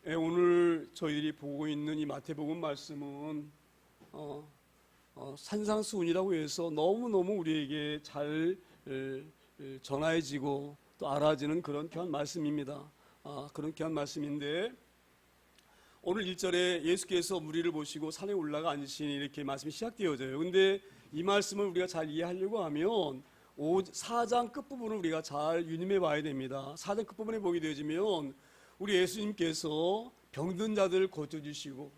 오늘 저희들이 보고 있는 이 마태복음 말씀은 산상수훈이라고 해서 너무너무 우리에게 잘 전해지고 또 알아지는 그런 귀한 말씀입니다. 그런 귀한 말씀인데, 오늘 1절에 예수께서 무리를 보시고 산에 올라가 앉으시니 이렇게 말씀이 시작되어져요. 근데 이 말씀을 우리가 잘 이해하려고 하면 4장 끝부분을 우리가 잘 유념해 봐야 됩니다. 4장 끝부분에 보게 되어지면 우리 예수님께서 병든 자들을 고쳐주시고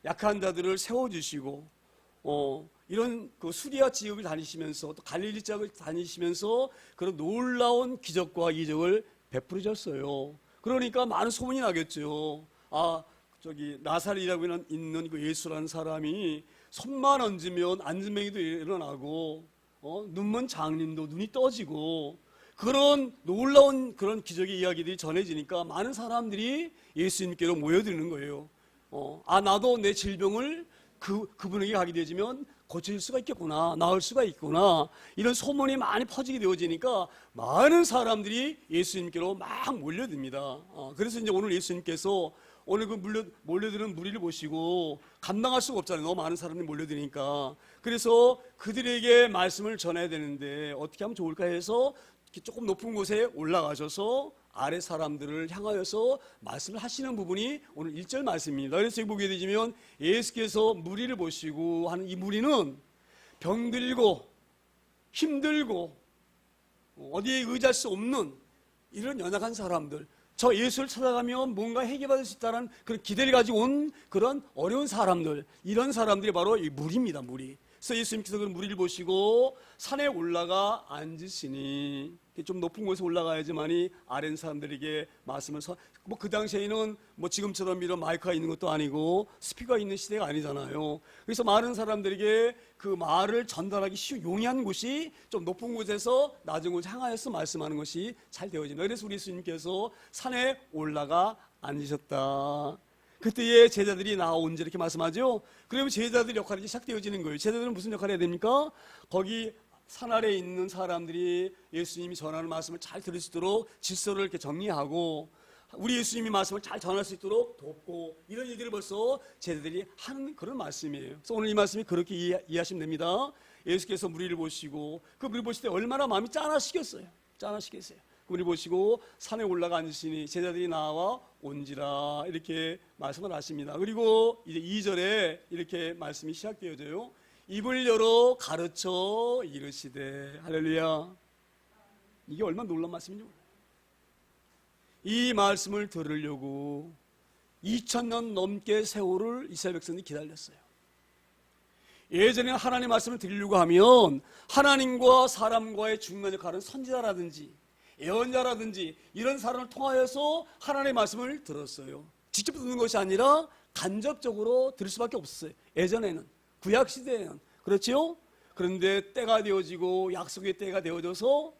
약한 자들을 세워주시고 이런 그 수리아 지역을 다니시면서 또 갈릴리 지역을 다니시면서 그런 놀라운 기적과 이적을 베풀으셨어요. 그러니까 많은 소문이 나겠죠. 나사렛이라고 있는 그 예수라는 사람이 손만 얹으면 안진뱅이도 일어나고 눈먼 장님도 눈이 떠지고 그런 놀라운 그런 기적의 이야기들이 전해지니까 많은 사람들이 예수님께로 모여드는 거예요. 나도 내 질병을 그분에게 가게 되지면 고칠 수가 있겠구나, 나을 수가 있구나, 이런 소문이 많이 퍼지게 되어지니까 많은 사람들이 예수님께로 막 몰려듭니다. 그래서 이제 오늘 예수님께서 오늘 그 몰려드는 무리를 보시고 감당할 수가 없잖아요. 너무 많은 사람들이 몰려드니까. 그래서 그들에게 말씀을 전해야 되는데 어떻게 하면 좋을까 해서 조금 높은 곳에 올라가셔서 아래 사람들을 향하여서 말씀을 하시는 부분이 오늘 1절 말씀입니다. 그래서 여기 보게 되면 예수께서 무리를 보시고 하는 이 무리는 병들고 힘들고 어디에 의지할 수 없는 이런 연약한 사람들, 저 예수를 찾아가면 뭔가 해결받을 수 있다는 그런 기대를 가지고 온 그런 어려운 사람들, 이런 사람들이 바로 이 무리입니다. 무리. 그래서 예수님께서 그 무리를 보시고 산에 올라가 앉으시니, 좀 높은 곳에 올라가야지만이 아랫 사람들에게 말씀을 그 당시에는 지금처럼 이런 마이크가 있는 것도 아니고 스피커가 있는 시대가 아니잖아요. 그래서 많은 사람들에게 그 말을 전달하기 쉬운 용이한 곳이 좀 높은 곳에서 낮은 곳에 향하여서 말씀하는 것이 잘 되어집니다. 그래서 우리 예수님께서 산에 올라가 앉으셨다. 그때의 제자들이 나온지 이렇게 말씀하죠. 그러면 제자들 역할이 시작되어지는 거예요. 제자들은 무슨 역할을 해야 됩니까? 거기 산 아래에 있는 사람들이 예수님이 전하는 말씀을 잘 들을 수 있도록 질서를 이렇게 정리하고 우리 예수님이 말씀을 잘 전할 수 있도록 돕고, 이런 일들을 벌써 제자들이 하는 그런 말씀이에요. 그래서 오늘 이 말씀이 그렇게 이해하시면 됩니다. 예수께서 무리를 보시고 그 무리를 보실 때 얼마나 마음이 짠하시겠어요. 우리 보시고 산에 올라가 앉으시니 제자들이 나와 온지라 이렇게 말씀을 하십니다. 그리고 이제 2절에 이렇게 말씀이 시작되어져요. 입을 열어 가르쳐 이르시되. 할렐루야. 이게 얼마나 놀라운 말씀인지 몰라요. 이 말씀을 들으려고 2000년 넘게 세월을 이스라엘 백성들이 기다렸어요. 예전에 하나님의 말씀을 들으려고 하면 하나님과 사람과의 중간 역할은 선지자라든지 예언자라든지 이런 사람을 통하여서 하나님의 말씀을 들었어요. 직접 듣는 것이 아니라 간접적으로 들을 수밖에 없었어요. 예전에는, 구약시대에는. 그렇죠? 그런데 때가 되어지고 약속의 때가 되어져서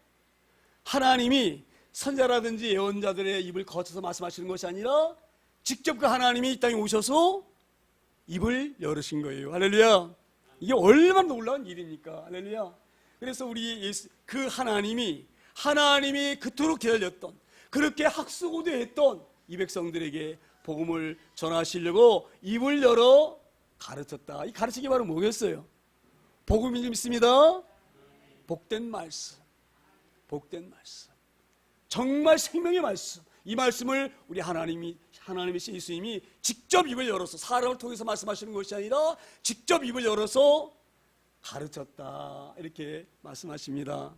하나님이 선자라든지 예언자들의 입을 거쳐서 말씀하시는 것이 아니라 직접 그 하나님이 이 땅에 오셔서 입을 열으신 거예요. 할렐루야. 이게 얼마나 놀라운 일입니까? 할렐루야. 그래서 우리 그 하나님이 그토록 기다렸던, 그렇게 학수고대했던 이 백성들에게 복음을 전하시려고 입을 열어 가르쳤다. 이 가르치기 바로 뭐겠어요? 복음인 줄 믿습니다. 복된 말씀. 정말 생명의 말씀. 이 말씀을 우리 하나님의 예수님이 직접 입을 열어서, 사람을 통해서 말씀하시는 것이 아니라 직접 입을 열어서 가르쳤다. 이렇게 말씀하십니다.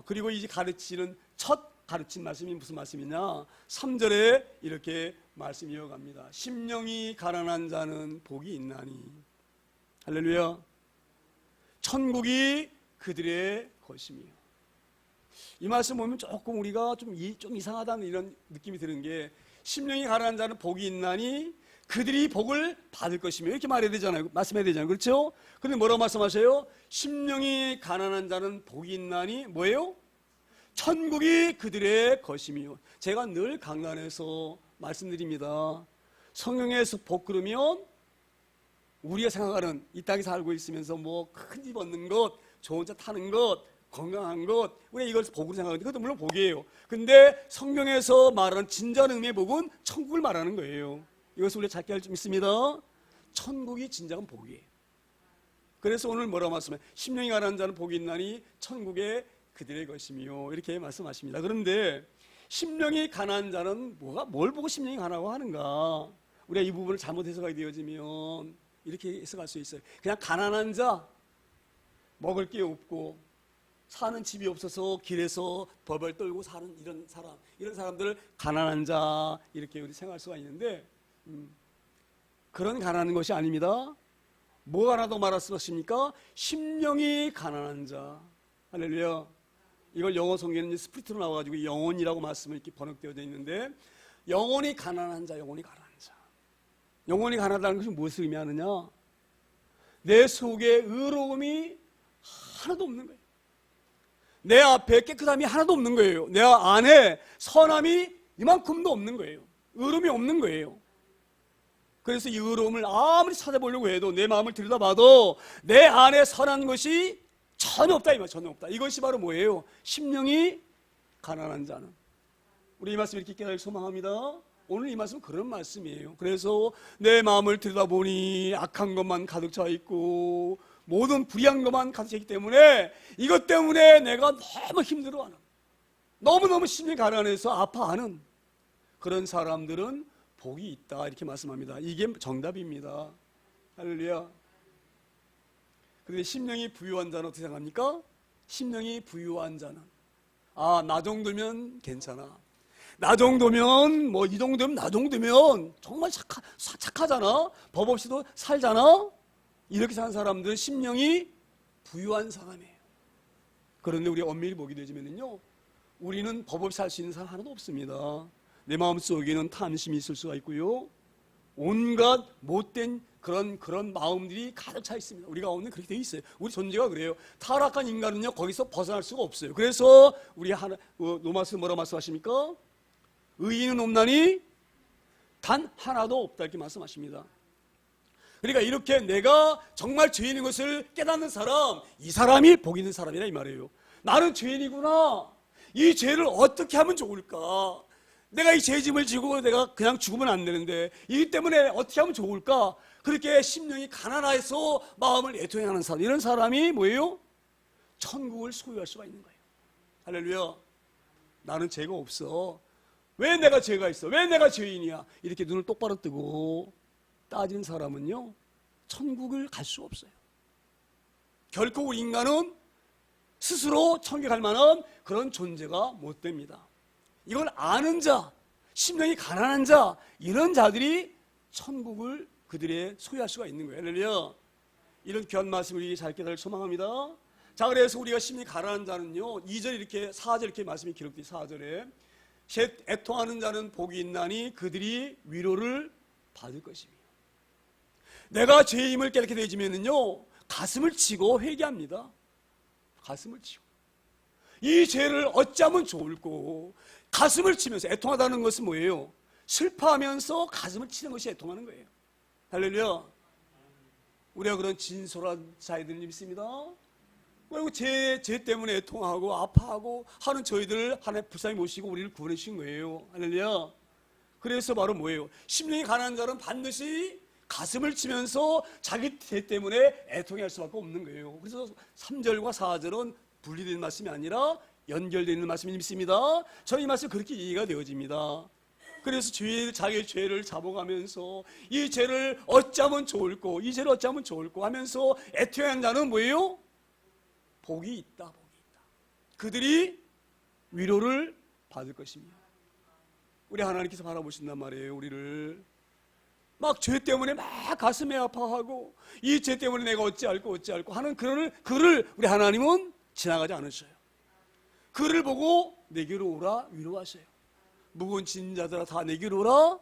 그리고 이제 가르치는 첫 가르친 말씀이 무슨 말씀이냐? 3절에 이렇게 말씀 이어갑니다. 심령이 가난한 자는 복이 있나니. 할렐루야. 천국이 그들의 것이며. 이 말씀 보면 조금 우리가 좀 이상하다는 이런 느낌이 드는 게, 심령이 가난한 자는 복이 있나니 그들이 복을 받을 것이며, 이렇게 말해야 되잖아요. 말씀해야 되잖아요. 그렇죠? 근데 뭐라고 말씀하세요? 심령이 가난한 자는 복이 있나니 뭐예요? 천국이 그들의 것이며. 제가 늘 강단에서 말씀드립니다. 성경에서 복 그러면 우리가 생각하는 이 땅에 살고 있으면서 큰 집 얻는 것, 좋은 차 타는 것, 건강한 것, 우리가 이걸 복으로 생각하는데 그것도 물론 복이에요. 근데 성경에서 말하는 진정한 의미의 복은 천국을 말하는 거예요. 이것을 우리가 잘 믿습니다. 천국이 진정한 복이에요. 그래서 오늘 뭐라고 말씀해? 심령이 가난한 자는 복이 있나니 천국에 그들의 것이며 이렇게 말씀하십니다. 그런데 심령이 가난한 자는 뭘 보고 심령이 가난하고 하는가? 우리가 이 부분을 잘못 해석하게 되어지면 이렇게 해석할 수 있어요. 그냥 가난한 자, 먹을 게 없고 사는 집이 없어서 길에서 벌벌 떨고 사는 이런 사람들을 가난한 자 이렇게 우리 생각할 수가 있는데 그런 가난한 것이 아닙니다. 뭐가 하나 더 말씀하십니까? 심령이 가난한 자. 할렐루야. 이걸 영어 성경에는 스피릿으로 나와가지고 영혼이라고 말씀을 이렇게 번역되어져 있는데 영혼이 가난한 자, 영혼이 가난한 자. 영혼이 가난하다는 것이 무엇을 의미하느냐? 내 속에 의로움이 하나도 없는 거예요. 내 앞에 깨끗함이 하나도 없는 거예요. 내 안에 선함이 이만큼도 없는 거예요. 의로움이 없는 거예요. 그래서 이 의로움을 아무리 찾아보려고 해도 내 마음을 들여다봐도 내 안에 선한 것이 전혀 없다. 전혀 없다. 이것이 바로 뭐예요? 심령이 가난한 자는. 우리 이 말씀 이렇게 깨달을 소망합니다. 오늘 이 말씀은 그런 말씀이에요. 그래서 내 마음을 들여다보니 악한 것만 가득 차 있고 모든 불의한 것만 가득 차 있기 때문에 이것 때문에 내가 너무 힘들어하는, 너무너무 심령이 가난해서 아파하는 그런 사람들은 복이 있다 이렇게 말씀합니다. 이게 정답입니다. 할렐루야. 그런데 심령이 부유한 자는 어떻게 생각합니까? 심령이 부유한 자는 나 정도면 괜찮아. 나 정도면 이 정도면 나 정도면 정말 착하잖아. 법 없이도 살잖아. 이렇게 사는 사람들은 심령이 부유한 사람이에요. 그런데 우리 엄밀히 보게 되면요, 우리는 법 없이 살 수 있는 사람 하나도 없습니다. 내 마음속에는 탐심이 있을 수가 있고요, 온갖 못된 그런 마음들이 가득 차 있습니다. 우리가 오늘 그렇게 돼 있어요. 우리 존재가 그래요. 타락한 인간은요 거기서 벗어날 수가 없어요. 그래서 우리 로마서 뭐라고 말씀하십니까? 의인은 없나니 단 하나도 없다 이렇게 말씀하십니다. 그러니까 이렇게 내가 정말 죄인인 것을 깨닫는 사람, 이 사람이 복 있는 사람이라 이 말이에요. 나는 죄인이구나. 이 죄를 어떻게 하면 좋을까? 내가 이 죄짐을 지고 내가 그냥 죽으면 안 되는데 이기 때문에 어떻게 하면 좋을까? 그렇게 심령이 가난해서 마음을 애통해하는 사람, 이런 사람이 뭐예요? 천국을 소유할 수가 있는 거예요. 할렐루야. 나는 죄가 없어. 왜 내가 죄가 있어? 왜 내가 죄인이야? 이렇게 눈을 똑바로 뜨고 따지는 사람은요 천국을 갈 수 없어요. 결코 우리 인간은 스스로 천국에 갈 만한 그런 존재가 못 됩니다. 이걸 아는 자, 심령이 가난한 자, 이런 자들이 천국을 그들의 소유할 수가 있는 거예요. 할렐루야. 이런 귀한 말씀을 우리 잘 깨달을 소망합니다. 자, 그래서 우리가 심령이 가난한 자는요 2절 이렇게 4절 이렇게 말씀이 기록돼 4절에 애통하는 자는 복이 있나니 그들이 위로를 받을 것이며, 내가 죄임을 깨닫게 되지면은요 가슴을 치고 회개합니다. 가슴을 치고 이 죄를 어찌하면 좋을꼬. 가슴을 치면서, 애통하다는 것은 뭐예요? 슬퍼하면서 가슴을 치는 것이 애통하는 거예요. 할렐루야. 우리가 그런 진솔한 자이들 믿습니다. 그리고 죄 때문에 애통하고 아파하고 하는 저희들을 하나님 불쌍히 모시고 우리를 구원해 주신 거예요. 할렐루야. 그래서 바로 뭐예요? 심령이 가난한 자는 반드시 가슴을 치면서 자기 죄 때문에 애통할 수밖에 없는 거예요. 그래서 3절과 4절은 분리된 말씀이 아니라 연결되어 있는 말씀이 있습니다. 저는 이 말씀이 그렇게 이해가 되어집니다. 그래서 자기의 죄를 잡아가면서 이 죄를 어찌하면 좋을꼬, 이 죄를 어찌하면 좋을꼬 하면서 애통하는 자는 뭐예요? 복이 있다, 복이 있다. 그들이 위로를 받을 것입니다. 우리 하나님께서 바라보신단 말이에요. 우리를 막 죄 때문에 막 가슴에 아파하고 이 죄 때문에 내가 어찌할꼬 하는 그를 우리 하나님은 지나가지 않으셔요. 그를 보고 내게로 오라 위로하셔요. 무거운 짐진 자들아 다 내게로 오라,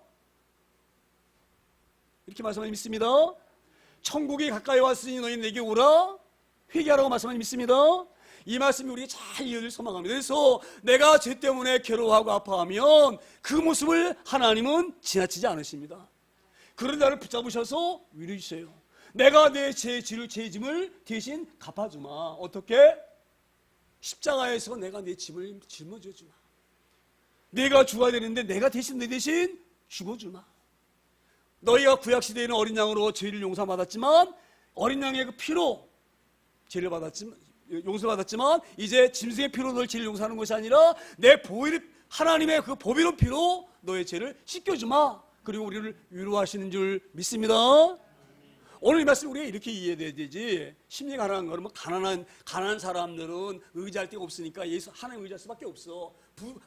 이렇게 말씀하니 믿습니다. 천국이 가까이 왔으니 너희 내게 오라 회개하라고 말씀하니 믿습니다. 이 말씀이 우리가 잘 이해를 소망합니다. 그래서 내가 죄 때문에 괴로워하고 아파하면 그 모습을 하나님은 지나치지 않으십니다. 그런 자를 붙잡으셔서 위로해 주세요. 내가 내 죄짐을 대신 갚아주마. 어떻게? 십자가에서 내가 내 짐을 짊어져 주마. 내가 죽어야 되는데 내가 대신 내 대신 죽어주마. 너희가 구약시대에는 어린 양으로 죄를 용서받았지만 어린 양의 그 피로 죄를 받았지만 용서받았지만 이제 짐승의 피로 너를 죄를 용서하는 것이 아니라 내 하나님의 그 보배로운 피로 너의 죄를 씻겨주마. 그리고 우리를 위로하시는 줄 믿습니다. 오늘 이 말씀 우리가 이렇게 이해돼야 되지. 심리 가난한 거는 뭐 가난한 사람들은 의지할 데가 없으니까 하나님 의지할 수밖에 없어.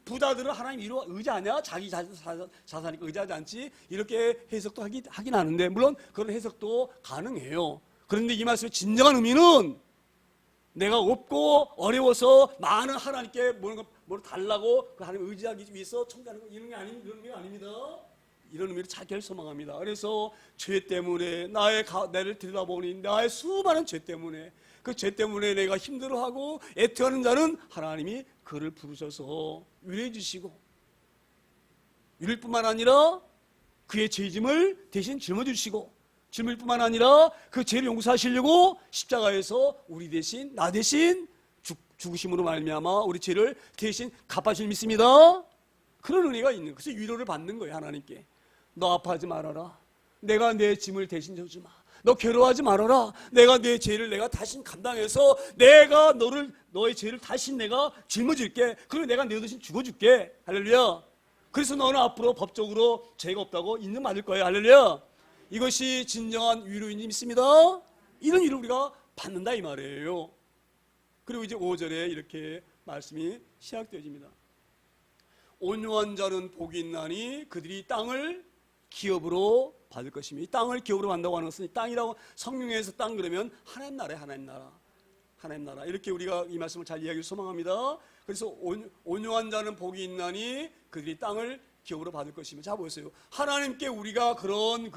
부자들은 하나님 위로 의지하냐? 자기 자산이니까 의지하지 않지? 이렇게 해석도 하긴 하는데 물론 그런 해석도 가능해요. 그런데 이 말씀의 진정한 의미는 내가 없고 어려워서 많은 하나님께 뭘 달라고 그 하나님 의지하기 위해서 청구하는 거 이런 게 아닙니다. 이런 의미로 자기를 소망합니다. 그래서 죄 때문에 나를 들여다보니 나의 수많은 죄 때문에 그 죄 때문에 내가 힘들어하고 애통하는 자는 하나님이 그를 부르셔서 위로해 주시고 위로일 뿐만 아니라 그의 죄짐을 대신 짊어주시고 짊을 뿐만 아니라 그 죄를 용서하시려고 십자가에서 우리 대신 나 대신 죽으심으로 말미암아 우리 죄를 대신 갚아주실 믿습니다. 그런 은혜가 있는 그래서 위로를 받는 거예요. 하나님께 너 아파하지 말아라. 내가 내 짐을 대신 져주마. 너 괴로워하지 말아라. 내가 내 죄를 내가 다시 감당해서 내가 너의 죄를 다시 내가 짊어질게. 그리고 내가 내 대신 죽어줄게. 할렐루야. 그래서 너는 앞으로 법적으로 죄가 없다고 인정받을 거예요. 할렐루야. 이것이 진정한 위로인 줄 믿습니다. 이런 위로 우리가 받는다 이 말이에요. 그리고 이제 5절에 이렇게 말씀이 시작되어집니다. 온유한 자는 복이 있나니 그들이 땅을 기업으로 받을 것입니다. 이 땅을 기업으로 받는다고 하는 것은 이 땅이라고 성경에서 땅 그러면 하나님 나라에 하나님 나라 이렇게 우리가 이 말씀을 잘 이해하기를 소망합니다. 그래서 온유한 자는 복이 있나니 그들이 땅을 기업으로 받을 것입니다. 자 보세요. 하나님께 우리가 그런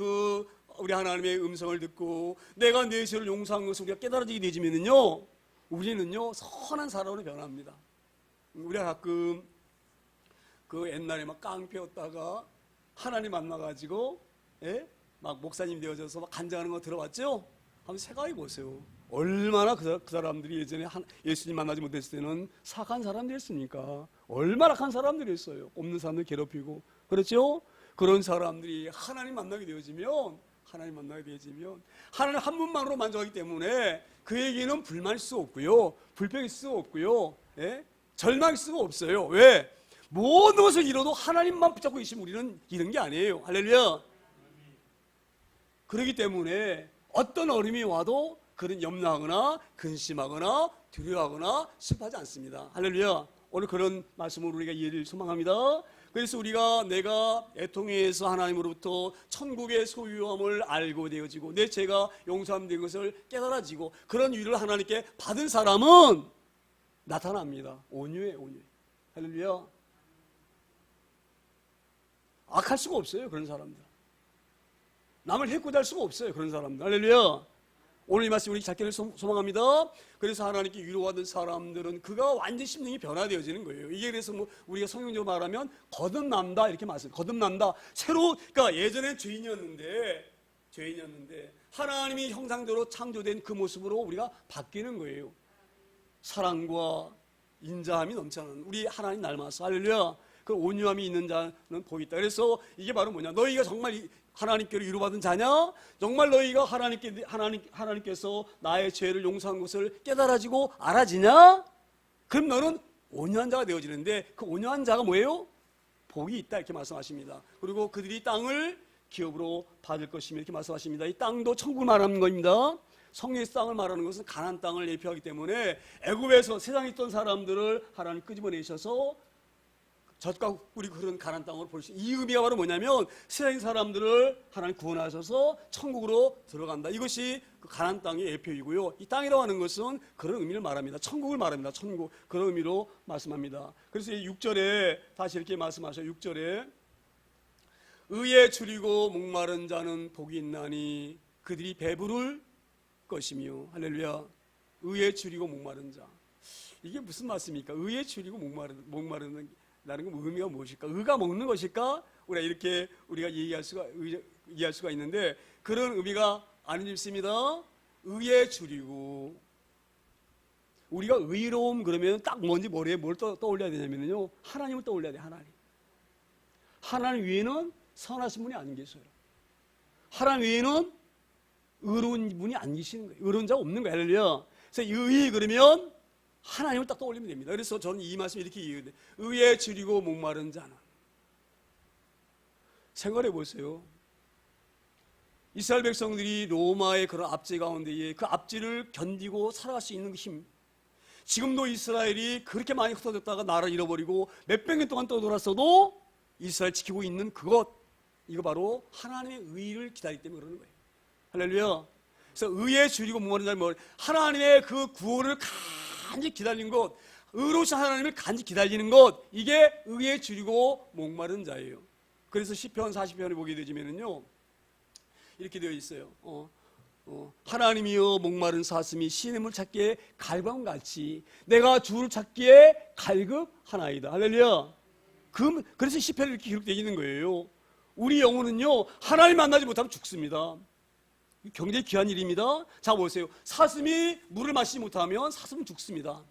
우리 하나님의 음성을 듣고 내가 내 죄를 용서한 것을 우리가 깨달아지게 되지면은요 우리는요 선한 사람으로 변합니다. 우리가 가끔 그 옛날에 막 깡패였다가 하나님 만나가지고 막 목사님 되어져서 막 간증하는 거 들어봤죠? 한번 생각해 보세요. 얼마나 그 사람들이 예전에 예수님 만나지 못했을 때는 사악한 사람들이었습니까? 얼마나 악한 사람들이었어요. 없는 사람들 괴롭히고 그렇죠? 그런 사람들이 하나님 만나게 되어지면 하나님 한 분만으로 만족하기 때문에 그에게는 불만일 수 없고요. 불평일 수 없고요. 절망일 수가 없어요. 왜? 모든 것을 이뤄도 하나님만 붙잡고 계시면 우리는 이런 게 아니에요. 할렐루야. 그렇기 때문에 어떤 어려움이 와도 그런 염려하거나 근심하거나 두려워하거나 슬퍼하지 않습니다. 할렐루야. 오늘 그런 말씀으로 우리가 이해를 소망합니다. 그래서 내가 애통해서 하나님으로부터 천국의 소유함을 알고 되어지고 내 죄가 용서된 것을 깨달아지고 그런 위로를 하나님께 받은 사람은 나타납니다. 온유해. 할렐루야. 악할 수가 없어요. 그런 사람들. 남을 해코지 할 수가 없어요. 그런 사람들. 할렐루야. 오늘 이 말씀 우리 찾기를 소망합니다. 그래서 하나님께 위로받은 사람들은 그가 완전 심령이 변화되어지는 거예요. 이게 그래서 우리가 성경적으로 말하면 거듭난다 이렇게 말씀해요. 거듭난다. 그러니까 예전엔 죄인이었는데 하나님이 형상대로 창조된 그 모습으로 우리가 바뀌는 거예요. 사랑과 인자함이 넘쳐나는 우리 하나님 닮아서 할렐루야. 그 온유함이 있는 자는 복이 있다. 그래서 이게 바로 뭐냐? 너희가 정말 하나님께로 위로받은 자냐? 정말 너희가 하나님께서 나의 죄를 용서한 것을 깨달아지고 알아지냐? 그럼 너는 온유한 자가 되어지는데 그 온유한 자가 뭐예요? 복이 있다 이렇게 말씀하십니다. 그리고 그들이 땅을 기업으로 받을 것이며 이렇게 말씀하십니다. 이 땅도 천국을 말하는 겁니다. 성경의 땅을 말하는 것은 가나안 땅을 예표하기 때문에 애굽에서 세상에 있던 사람들을 하나님 끄집어내셔서 젖과 꿀이 흐르는 가나안 땅으로 볼 수 있어요. 이 의미가 바로 뭐냐면 세상 사람들을 하나님 구원하셔서 천국으로 들어간다. 이것이 그 가나안 땅의 예표이고요. 이 땅이라고 하는 것은 그런 의미를 말합니다. 천국을 말합니다. 천국 그런 의미로 말씀합니다. 그래서 이 6절에 다시 이렇게 말씀하셔요. 6절에 의에 줄이고 목마른 자는 복이 있나니 그들이 배부를 것이며 할렐루야. 의에 줄이고 목마른 자 이게 무슨 말씀입니까? 의에 줄이고 목마르는 라는 건 의미가 무엇일까? 의가 먹는 것일까? 우리가 이해할 수가 있는데 그런 의미가 아닌 줄 믿습니다. 의에 줄이고 우리가 의로움 그러면 딱 뭔지 머리에 뭘 떠올려야 되냐면요, 하나님을 떠올려야 돼. 하나님 외에는 선하신 분이 안 계셔요. 하나님 외에는 의로운 분이 안 계시는 거예요. 의로운 자가 없는 거예요. 할렐루야. 그래서 의의 그러면 하나님을 딱 떠올리면 됩니다. 그래서 저는 이 말씀 이렇게 이해해요. 의에 줄이고 목마른 자는. 생각해 보세요. 이스라엘 백성들이 로마의 그런 압제 가운데에 그 압제를 견디고 살아갈 수 있는 힘. 지금도 이스라엘이 그렇게 많이 흩어졌다가 나라를 잃어버리고 몇백 년 동안 떠돌았어도 이스라엘 지키고 있는 그것, 이거 바로 하나님의 의를 기다리기 때문에 그러는 거예요. 할렐루야. 그래서 의에 줄이고 목마른 자는 하나님의 그 구원을 간절히 기다리는 것, 의로우신 하나님을 간절히 기다리는 것, 이게 의에 줄이고 목마른 자예요. 그래서 시편 40편을 보게 되지면은요, 이렇게 되어 있어요. 하나님이여 목마른 사슴이 시냇물 찾기에 갈망같이 내가 주를 찾기에 갈급하나이다. 할렐루야. 그래서 시편이 이렇게 기록되어 있는 거예요. 우리 영혼은요, 하나님 만나지 못하면 죽습니다. 굉장히 귀한 일입니다. 자, 보세요. 사슴이 물을 마시지 못하면 사슴은 죽습니다.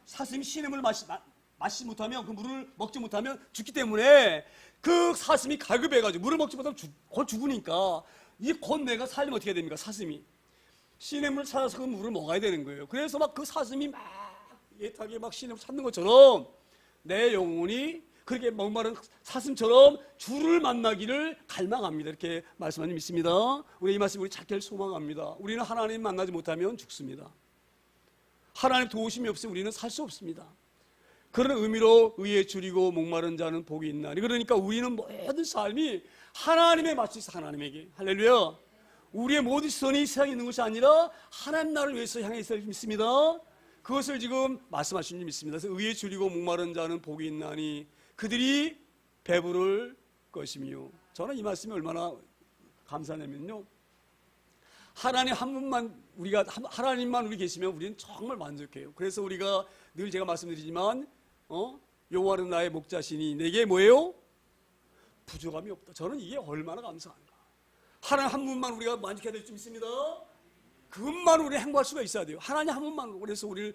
사슴이 시냇물을 마시지 못하면, 그 물을 먹지 못하면 죽기 때문에 그 사슴이 갈급해가지고 물을 먹지 못하면 곧 죽으니까 곧 내가 살려면 어떻게 해야 됩니까? 사슴이 시냇물을 찾아서 그 물을 먹어야 되는 거예요. 그래서 막 그 사슴이 막 애타게 막 시냇물을 찾는 것처럼 내 영혼이 그렇게 목마른 사슴처럼 주를 만나기를 갈망합니다. 이렇게 말씀하는 믿습니다. 우리 이 말씀 우리 찾기를 소망합니다. 우리는 하나님 만나지 못하면 죽습니다. 하나님 도우심이 없으면 우리는 살 수 없습니다. 그런 의미로 의에 줄이고 목마른 자는 복이 있나니. 그러니까 우리는 모든 삶이 하나님에 맞춰 있어. 하나님에게. 할렐루야. 우리의 모든 시선이 이 세상에 있는 것이 아니라 하나님 나라를 위해서 향해 있을 믿습니다. 그것을 지금 말씀하신 줄 믿습니다. 그래서 의에 줄이고 목마른 자는 복이 있나니 그들이 배부를 것이며. 저는 이 말씀이 얼마나 감사하냐면요, 하나님 한 분만 하나님만 우리 계시면 우리는 정말 만족해요. 그래서 우리가 늘 제가 말씀드리지만 여호와는 나의 목자시니 내게 뭐예요? 부족함이 없다. 저는 이게 얼마나 감사한가. 하나님 한 분만 우리가 만족해야 될 줄 믿습니다. 그분만 우리 행복할 수가 있어야 돼요. 하나님 한 분만. 그래서 우리